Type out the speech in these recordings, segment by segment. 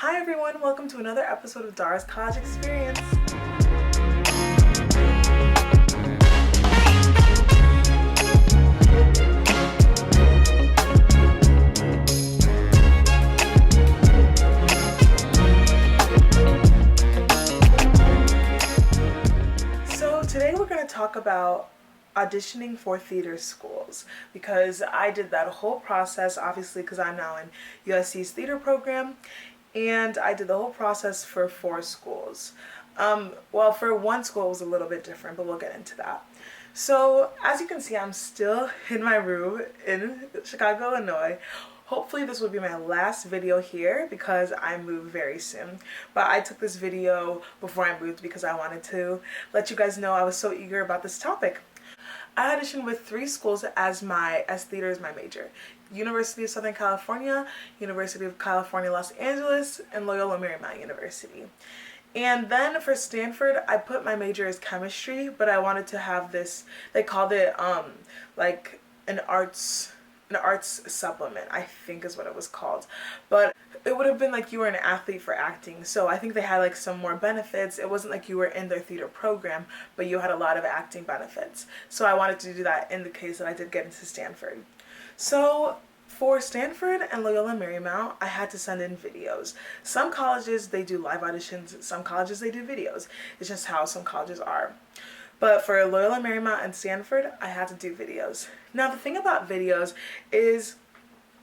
Hi everyone, welcome to another episode of Dara's College Experience. So today we're going to talk about auditioning for theater schools, because I did that whole process, obviously because I'm now in USC's theater program, and I did the whole process for 4 schools. Well, for one school it was a little bit different, but we'll get into that. So as you can see, I'm still in my room in Chicago, Illinois. Hopefully this will be my last video here because I move very soon. But I took this video before I moved because I wanted to let you guys know I was so eager about this topic. I auditioned with 3 schools as theater is my major. University of Southern California, University of California, Los Angeles, and Loyola Marymount University. And then for Stanford, I put my major as chemistry, but I wanted to have this, they called it like an arts supplement, I think is what it was called. But it would have been like you were an athlete for acting, so I think they had like some more benefits. It wasn't like you were in their theater program, but you had a lot of acting benefits. So I wanted to do that in the case that I did get into Stanford. So for Stanford and Loyola Marymount, I had to send in videos. Some colleges, they do live auditions, some colleges they do videos. It's just how some colleges are. But for Loyola Marymount and Stanford, I had to do videos. Now the thing about videos is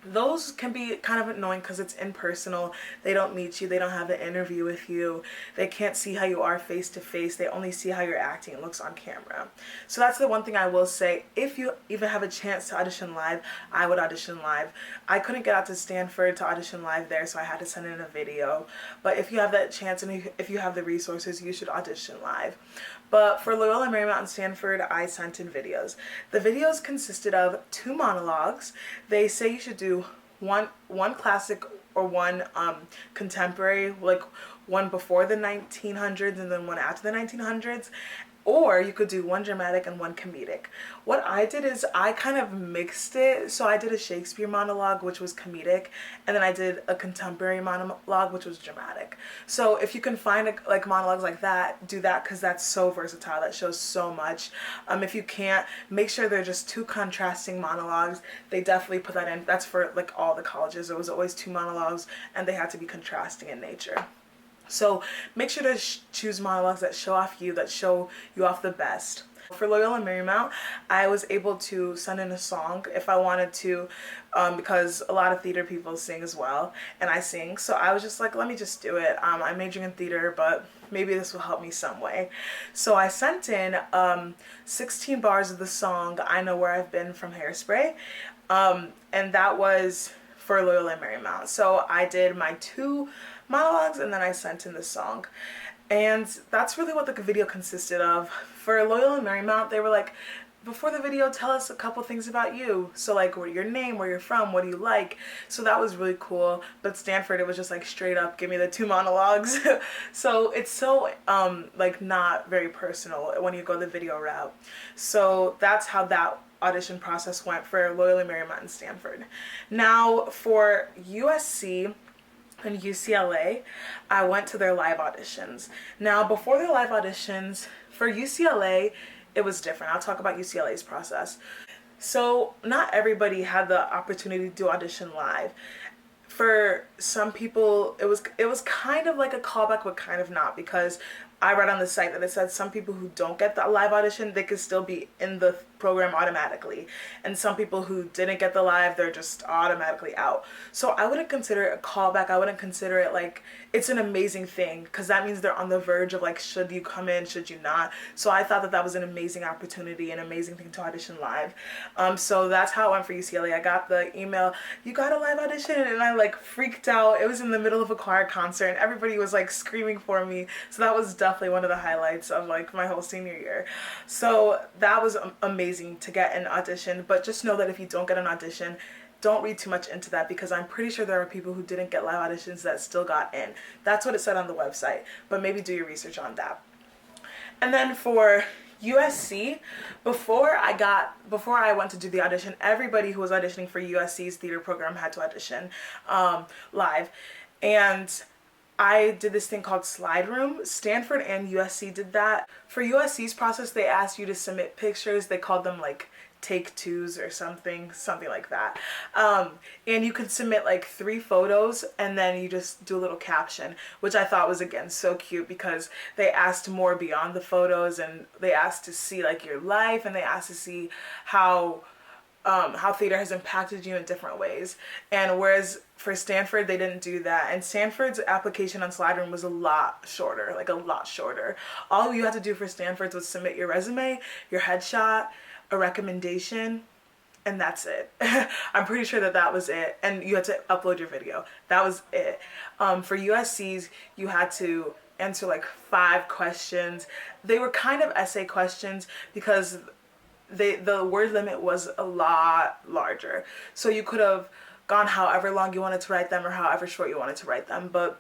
those can be kind of annoying because it's impersonal. They don't meet you, they don't have an interview with you, they can't see how you are face to face, they only see how your acting looks on camera. So that's the one thing I will say. If you even have a chance to audition live, I would audition live. I couldn't get out to Stanford to audition live there, so I had to send in a video. But if you have that chance and if you have the resources, you should audition live. But for Loyola Marymount and Stanford, I sent in videos. The videos consisted of 2 monologues. They say you should do one classic or one contemporary, like one before the 1900s and then one after the 1900s. Or you could do one dramatic and one comedic. What I did is I kind of mixed it. So I did a Shakespeare monologue, which was comedic, and then I did a contemporary monologue, which was dramatic. So if you can find like monologues like that, do that, because that's so versatile. That shows so much. If you can't, make sure they're just 2 contrasting monologues. They definitely put that in. That's for like all the colleges. There was always 2 monologues, and they had to be contrasting in nature. So make sure to choose monologues that show off you, that show you off the best. For Loyola Marymount, I was able to send in a song if I wanted to, because a lot of theater people sing as well, and I sing. So I was just like, let me just do it. I'm majoring in theater, but maybe this will help me some way. So I sent in 16 bars of the song I Know Where I've Been from Hairspray, and that was for Loyola Marymount. So I did my 2 monologues and then I sent in the song. And that's really what the video consisted of. For Loyola Marymount, they were like, before the video, tell us a couple things about you. So like, what your name, where you're from, what do you like? So that was really cool. But Stanford, it was just like straight up, give me the 2 monologues. So it's so like not very personal when you go the video route. So that's how that audition process went for Loyola Marymount and Stanford. Now for USC and UCLA, I went to their live auditions. Now before their live auditions, for UCLA, it was different. I'll talk about UCLA's process. So not everybody had the opportunity to audition live. For some people, it was kind of like a callback, but kind of not, because I read on the site that it said some people who don't get the live audition, they could still be in the program automatically. And some people who didn't get the live, they're just automatically out. So I wouldn't consider it a callback. I wouldn't consider it like, it's an amazing thing, because that means they're on the verge of like, should you come in, should you not? So I thought that that was an amazing opportunity, an amazing thing to audition live. So that's how it went for UCLA. I got the email, you got a live audition, and I like freaked out. It was in the middle of a choir concert and everybody was like screaming for me. So that was definitely one of the highlights of like my whole senior year. So that was amazing to get an audition. But just know that if you don't get an audition, don't read too much into that, because I'm pretty sure there are people who didn't get live auditions that still got in. That's what it said on the website, but maybe do your research on that. And then for USC, before I went to do the audition, everybody who was auditioning for USC's theater program had to audition live. And I did this thing called Slide Room. Stanford and USC did that. For USC's process, they asked you to submit pictures. They called them like take twos or something like that. And you could submit like 3 photos and then you just do a little caption, which I thought was, again, so cute because they asked more beyond the photos, and they asked to see like your life, and they asked to see how theater has impacted you in different ways. And whereas for Stanford, they didn't do that. And Stanford's application on Slide Room was a lot shorter, like a lot shorter. All you had to do for Stanford's was submit your resume, your headshot, a recommendation, and that's it. I'm pretty sure that was it. And you had to upload your video. That was it. For USC's, you had to answer like 5 questions. They were kind of essay questions because the word limit was a lot larger. So you could have gone however long you wanted to write them or however short you wanted to write them. But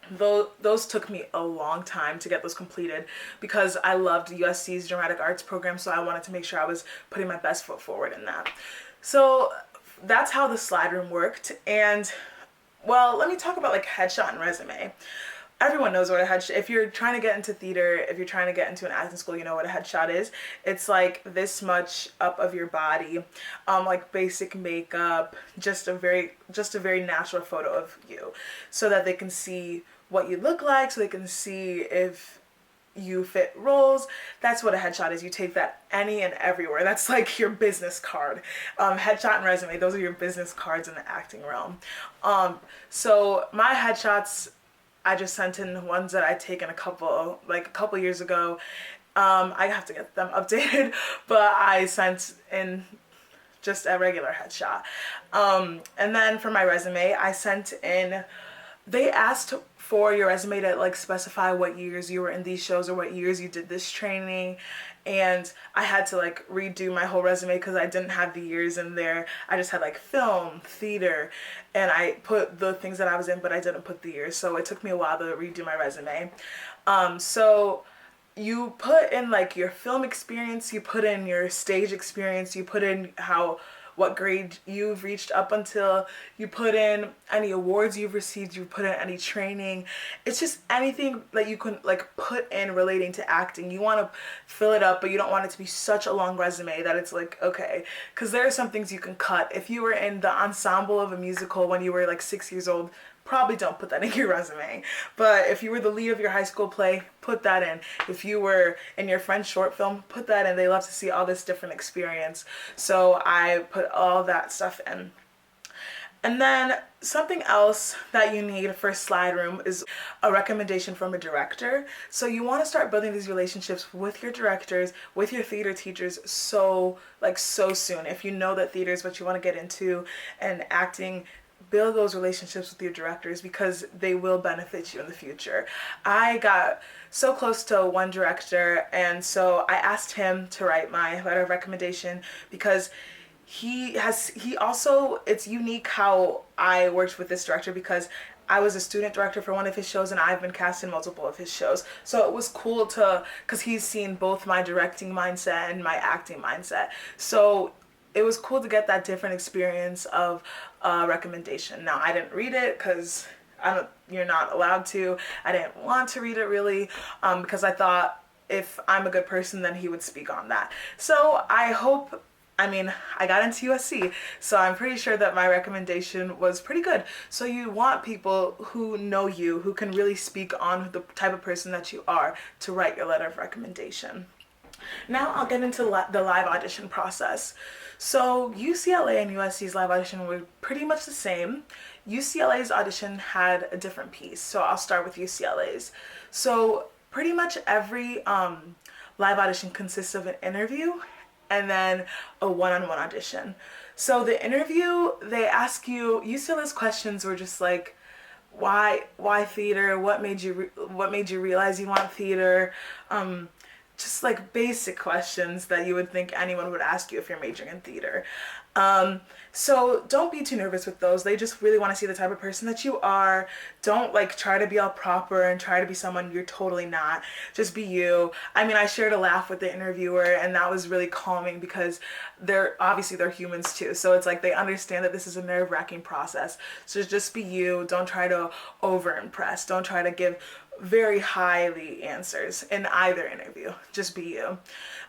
those took me a long time to get those completed because I loved USC's dramatic arts program, so I wanted to make sure I was putting my best foot forward in that. So that's how the Slide Room worked. And well, let me talk about like headshot and resume. Everyone knows what a headshot, if you're trying to get into theater, if you're trying to get into an acting school, you know what a headshot is. It's like this much up of your body, like basic makeup, just a very natural photo of you, so that they can see what you look like, so they can see if you fit roles. That's what a headshot is. You take that any and everywhere. That's like your business card. Headshot and resume, those are your business cards in the acting realm. So my headshots, I just sent in ones that I'd taken a couple years ago. I have to get them updated, but I sent in just a regular headshot. And then for my resume, I sent in, they asked for your resume to like specify what years you were in these shows or what years you did this training. And I had to like redo my whole resume because I didn't have the years in there. I just had like film, theater, and I put the things that I was in, but I didn't put the years. So it took me a while to redo my resume. So you put in like your film experience, you put in your stage experience, you put in what grade you've reached up until, you put in any awards you've received, you put in any training. It's just anything that you can like put in relating to acting. You want to fill it up, but you don't want it to be such a long resume that it's like, okay, because there are some things you can cut. If you were in the ensemble of a musical when you were like 6 years old, probably don't put that in your resume. But if you were the lead of your high school play, put that in. If you were in your friend's short film, put that in. They love to see all this different experience. So I put all that stuff in. And then something else that you need for Slide Room is a recommendation from a director. So you want to start building these relationships with your directors, with your theater teachers so soon. If you know that theater is what you want to get into and acting, build those relationships with your directors because they will benefit you in the future. I got so close to one director, and so I asked him to write my letter of recommendation because it's unique how I worked with this director because I was a student director for one of his shows and I've been cast in multiple of his shows. So it was cool because he's seen both my directing mindset and my acting mindset. So it was cool to get that different experience of recommendation. Now, I didn't read it because you're not allowed to. I didn't want to read it really because I thought if I'm a good person, then he would speak on that. So I got into USC, so I'm pretty sure that my recommendation was pretty good. So you want people who know you, who can really speak on the type of person that you are to write your letter of recommendation. Now I'll get into the live audition process. So UCLA and USC's live audition were pretty much the same. UCLA's audition had a different piece, so I'll start with UCLA's. So pretty much every live audition consists of an interview and then a one-on-one audition. So the interview, they ask you, UCLA's questions were just like, why theater? What made you realize you want theater? Just like basic questions that you would think anyone would ask you if you're majoring in theater. So don't be too nervous with those. They just really want to see the type of person that you are. Don't like try to be all proper and try to be someone you're totally not. Just be you. I mean, I shared a laugh with the interviewer, and that was really calming because they're humans too. So it's like they understand that this is a nerve-wracking process. So just be you. Don't try to over impress. Don't try to give very highly answers in either interview. Just be you.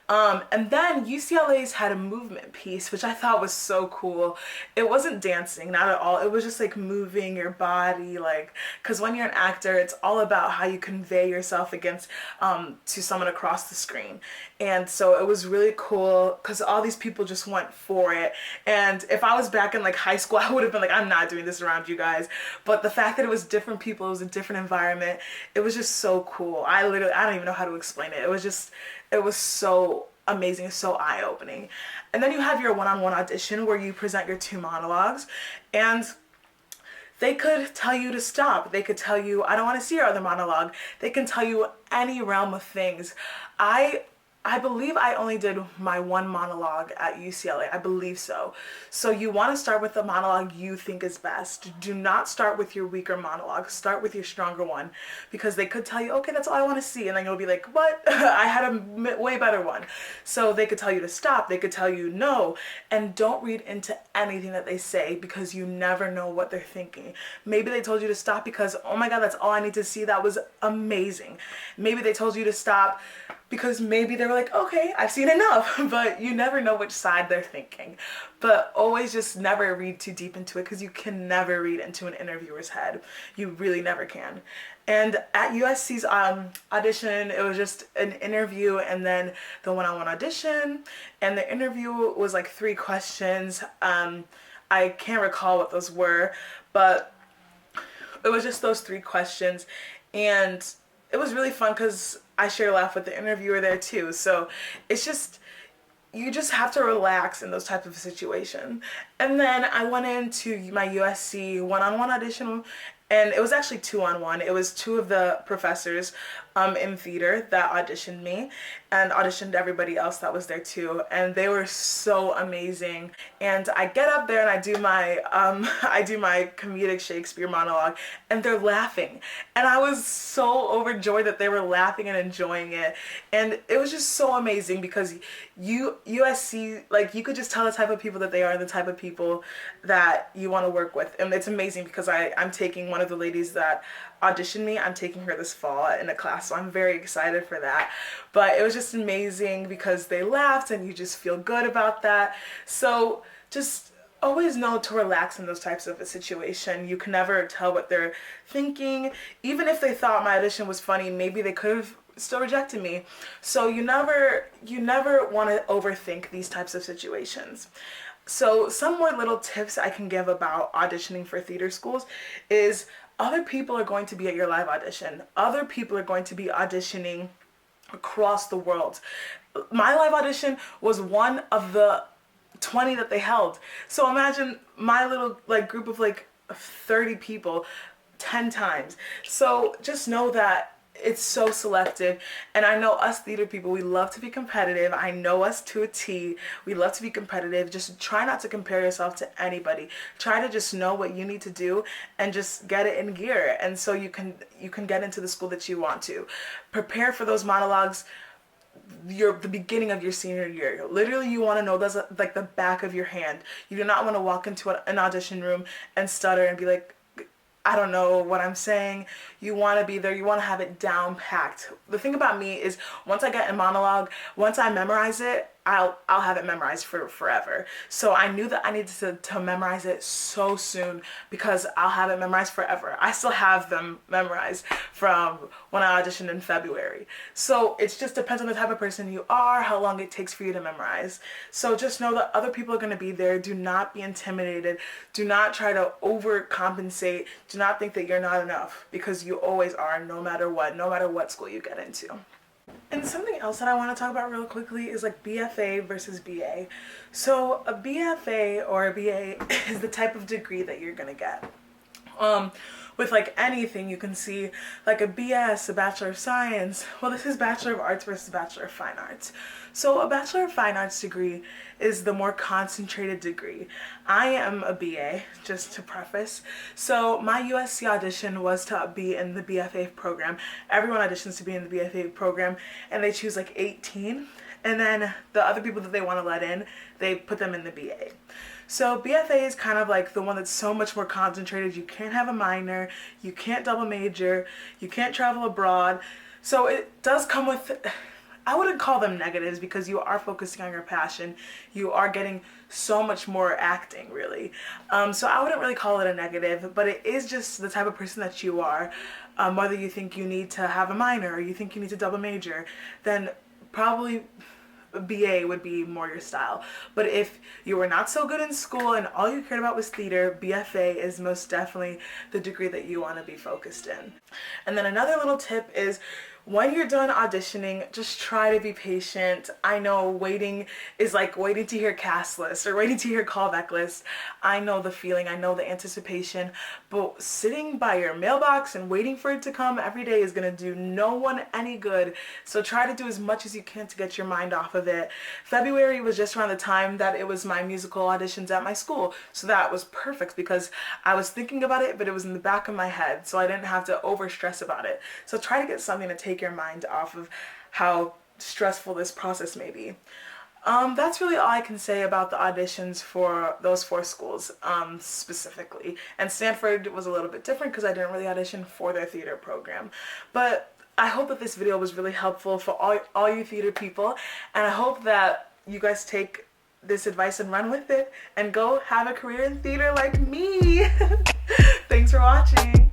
And then UCLA's had a movement piece, which I thought was so cool. It wasn't dancing, not at all. It was just like moving your body, like, because when you're an actor, it's all about how you convey yourself against to someone across the screen. And so it was really cool because all these people just went for it. And if I was back in like high school, I would have been like, I'm not doing this around you guys. But the fact that it was different people, it was a different environment, it was just so cool. I don't even know how to explain it. It was so amazing, so eye-opening. And then you have your one-on-one audition where you present your 2 monologues, and they could tell you to stop. They could tell you, I don't want to see your other monologue. They can tell you any realm of things. I believe I only did my 1 monologue at UCLA. I believe so. So you want to start with the monologue you think is best. Do not start with your weaker monologue. Start with your stronger one, because they could tell you, okay, that's all I want to see. And then you'll be like, what? I had a way better one. So they could tell you to stop. They could tell you no. And don't read into anything that they say, because you never know what they're thinking. Maybe they told you to stop because, oh my God, that's all I need to see. That was amazing. Maybe they told you to stop because maybe they were like, okay, I've seen enough. But you never know which side they're thinking. But always just never read too deep into it, because you can never read into an interviewer's head. You really never can. And at USC's audition, it was just an interview and then the one-on-one audition. And the interview was like 3 questions. I can't recall what those were, but it was just those 3 questions. And it was really fun because I shared a laugh with the interviewer there too. So it's just, you just have to relax in those types of situations. And then I went into my USC one-on-one audition, and it was actually 2-on-1. It was 2 of the professors in theater that auditioned me and auditioned everybody else that was there too. And they were so amazing. And I get up there and I do my comedic Shakespeare monologue, and they're laughing. And I was so overjoyed that they were laughing and enjoying it. And it was just so amazing because USC, like, you could just tell the type of people that they are, the type of people that you want to work with. And it's amazing because I'm taking one of the ladies that auditioned me, I'm taking her this fall in a class, so I'm very excited for that. But it was just amazing because they laughed and you just feel good about that. So just always know to relax in those types of a situation. You can never tell what they're thinking. Even if they thought my audition was funny, maybe they could have still rejected me. So you never want to overthink these types of situations. So some more little tips I can give about auditioning for theater schools is other people are going to be at your live audition. Other people are going to be auditioning across the world. My live audition was one of the 20 that they held. So imagine my little like group of like 30 people 10 times. So just know that it's so selective. And I know us theater people, we love to be competitive. I know us to a T. We love to be competitive. Just try not to compare yourself to anybody. Try to just know what you need to do and just get it in gear. And so you can get into the school that you want to. Prepare for those monologues the beginning of your senior year. Literally, you want to know that's like the back of your hand. You do not want to walk into an audition room and stutter and be like, I don't know what I'm saying. You want to be there. You want to have it down packed. The thing about me is once I get a monologue, once I memorize it, I'll have it memorized for forever. So I knew that I needed to memorize it so soon because I'll have it memorized forever. I still have them memorized from when I auditioned in February. So it just depends on the type of person you are, how long it takes for you to memorize. So just know that other people are going to be there. Do not be intimidated. Do not try to overcompensate. Do not think that you're not enough, because you always are, no matter what school you get into. And something else that I want to talk about real quickly is like BFA versus BA. So a BFA or a BA is the type of degree that you're going to get. with like anything, you can see like a BS, a Bachelor of Science. Well, this is Bachelor of Arts versus Bachelor of Fine Arts. So a Bachelor of Fine Arts degree is the more concentrated degree. I am a BA, just to preface. So my USC audition was to be in the BFA program. Everyone auditions to be in the BFA program, and they choose like 18. And then the other people that they want to let in, they put them in the BA. So BFA is kind of like the one that's so much more concentrated. You can't have a minor, you can't double major, you can't travel abroad. So it does come with, I wouldn't call them negatives because you are focusing on your passion. You are getting so much more acting, really. So I wouldn't really call it a negative, but it is just the type of person that you are. Whether you think you need to have a minor or you think you need to double major, then probably BA would be more your style. But if you were not so good in school and all you cared about was theater, BFA is most definitely the degree that you want to be focused in. And then another little tip is, when you're done auditioning, just try to be patient. I know waiting is like waiting to hear cast list or waiting to hear callback list. I know the feeling, I know the anticipation, but sitting by your mailbox and waiting for it to come every day is gonna do no one any good. So try to do as much as you can to get your mind off of it. February was just around the time that it was my musical auditions at my school. So that was perfect because I was thinking about it, but it was in the back of my head. So I didn't have to over stress about it. So try to get something to take your mind off of how stressful this process may be. That's really all I can say about the auditions for those 4 schools specifically. And Stanford was a little bit different because I didn't really audition for their theater program. But I hope that this video was really helpful for all you theater people, and I hope that you guys take this advice and run with it and go have a career in theater like me. Thanks for watching.